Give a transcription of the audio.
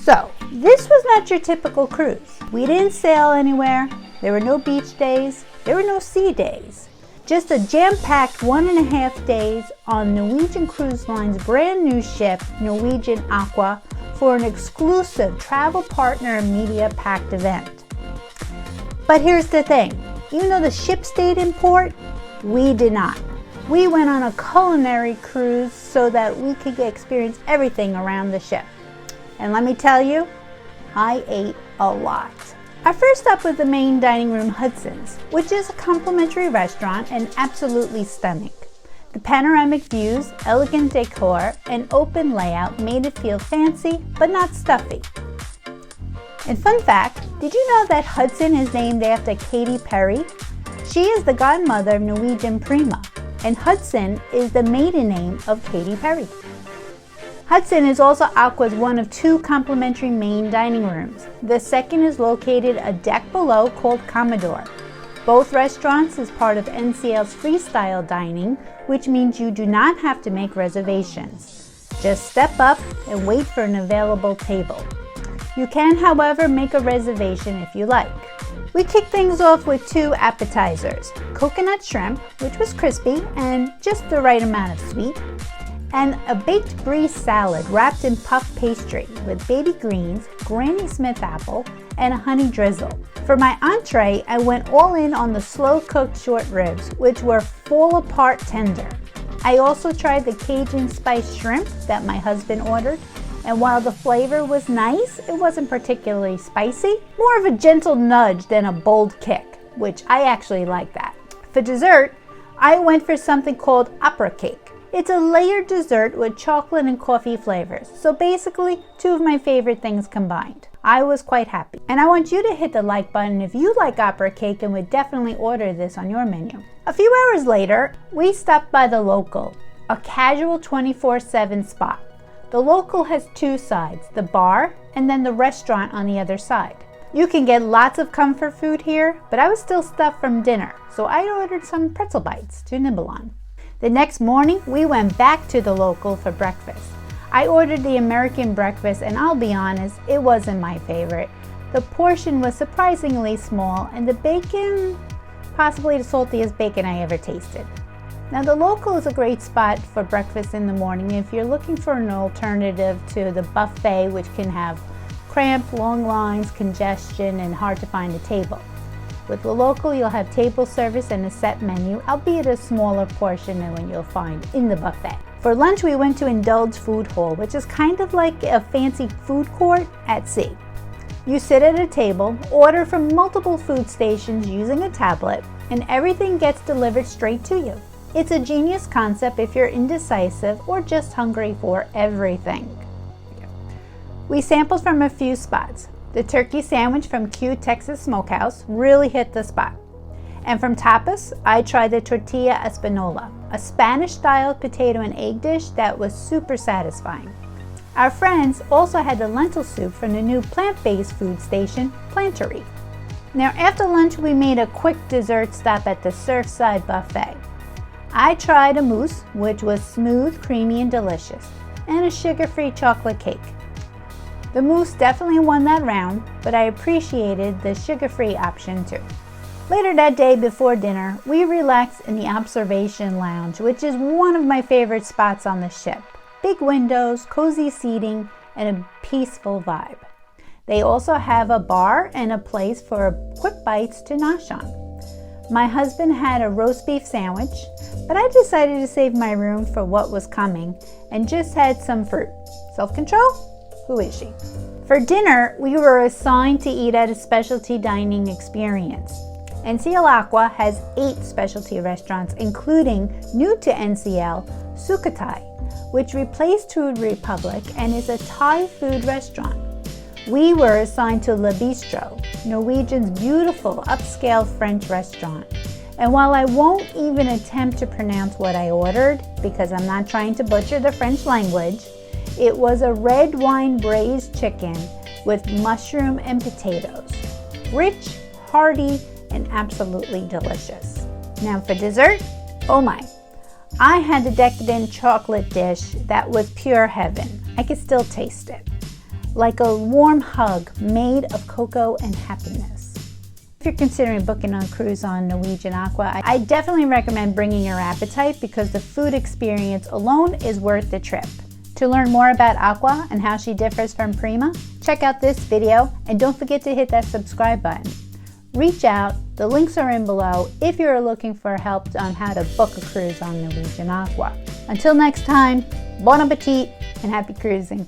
So, this was not your typical cruise. We didn't sail anywhere, there were no beach days, there were no sea days. Just a jam-packed 1.5 days on Norwegian Cruise Line's brand new ship, Norwegian Aqua, for an exclusive travel partner and media-packed event. But here's the thing, even though the ship stayed in port, we did not. We went on a culinary cruise so that we could experience everything around the ship. And let me tell you, I ate a lot. Our first stop was the main dining room Hudson's, which is a complimentary restaurant and absolutely stunning. The panoramic views, elegant decor, and open layout made it feel fancy but not stuffy. And fun fact, did you know that Hudson is named after Katy Perry? She is the godmother of Norwegian Prima, and Hudson is the maiden name of Katy Perry. Hudson is also Aqua's one of 2 complimentary main dining rooms. The second is located a deck below called Commodore. Both restaurants is part of NCL's freestyle dining, which means you do not have to make reservations. Just step up and wait for an available table. You can, however, make a reservation if you like. We kicked things off with 2 appetizers, coconut shrimp, which was crispy and just the right amount of sweet, and a baked brie salad wrapped in puff pastry with baby greens, Granny Smith apple, and a honey drizzle. For my entree, I went all in on the slow-cooked short ribs, which were fall-apart tender. I also tried the Cajun spiced shrimp that my husband ordered, and while the flavor was nice, it wasn't particularly spicy, more of a gentle nudge than a bold kick, which I actually like that. For dessert, I went for something called opera cake. It's a layered dessert with chocolate and coffee flavors, so basically 2 of my favorite things combined. I was quite happy. And I want you to hit the like button if you like opera cake and would definitely order this on your menu. A few hours later, we stopped by the Local, a casual 24/7 spot. The Local has 2 sides, the bar and then the restaurant on the other side. You can get lots of comfort food here, but I was still stuffed from dinner, so I ordered some pretzel bites to nibble on. The next morning, we went back to the Local for breakfast. I ordered the American breakfast, and I'll be honest, it wasn't my favorite. The portion was surprisingly small, and the bacon, possibly the saltiest bacon I ever tasted. Now, the Local is a great spot for breakfast in the morning if you're looking for an alternative to the buffet, which can have cramped, long lines, congestion, and hard to find a table. With the Local, you'll have table service and a set menu, albeit a smaller portion than what you'll find in the buffet. For lunch, we went to Indulge Food Hall, which is kind of like a fancy food court at sea. You sit at a table, order from multiple food stations using a tablet, and everything gets delivered straight to you. It's a genius concept if you're indecisive or just hungry for everything. We sampled from a few spots. The turkey sandwich from Q Texas Smokehouse really hit the spot. And from tapas, I tried the tortilla espanola, a Spanish-style potato and egg dish that was super satisfying. Our friends also had the lentil soup from the new plant-based food station, Plantery. Now after lunch, we made a quick dessert stop at the Surfside Buffet. I tried a mousse, which was smooth, creamy, and delicious, and a sugar-free chocolate cake. The mousse definitely won that round, but I appreciated the sugar-free option too. Later that day before dinner, we relaxed in the observation lounge, which is one of my favorite spots on the ship. Big windows, cozy seating, and a peaceful vibe. They also have a bar and a place for quick bites to nosh on. My husband had a roast beef sandwich, but I decided to save my room for what was coming and just had some fruit. Self-control? Who is she? For dinner, we were assigned to eat at a specialty dining experience. NCL Aqua has 8 specialty restaurants, including new to NCL, Sukhothai, which replaced Food Republic and is a Thai food restaurant. We were assigned to Le Bistro, Norwegian's beautiful upscale French restaurant. And while I won't even attempt to pronounce what I ordered, because I'm not trying to butcher the French language, it was a red wine braised chicken with mushroom and potatoes. Rich, hearty, and absolutely delicious. Now for dessert, oh my. I had the decadent chocolate dish that was pure heaven. I could still taste it. like a warm hug made of cocoa and happiness. If you're considering booking a cruise on Norwegian Aqua, I definitely recommend bringing your appetite because the food experience alone is worth the trip. To learn more about Aqua and how she differs from Prima, check out this video and don't forget to hit that subscribe button. Reach out, the links are in below if you're looking for help on how to book a cruise on Norwegian Aqua. Until next time, bon appetit and happy cruising.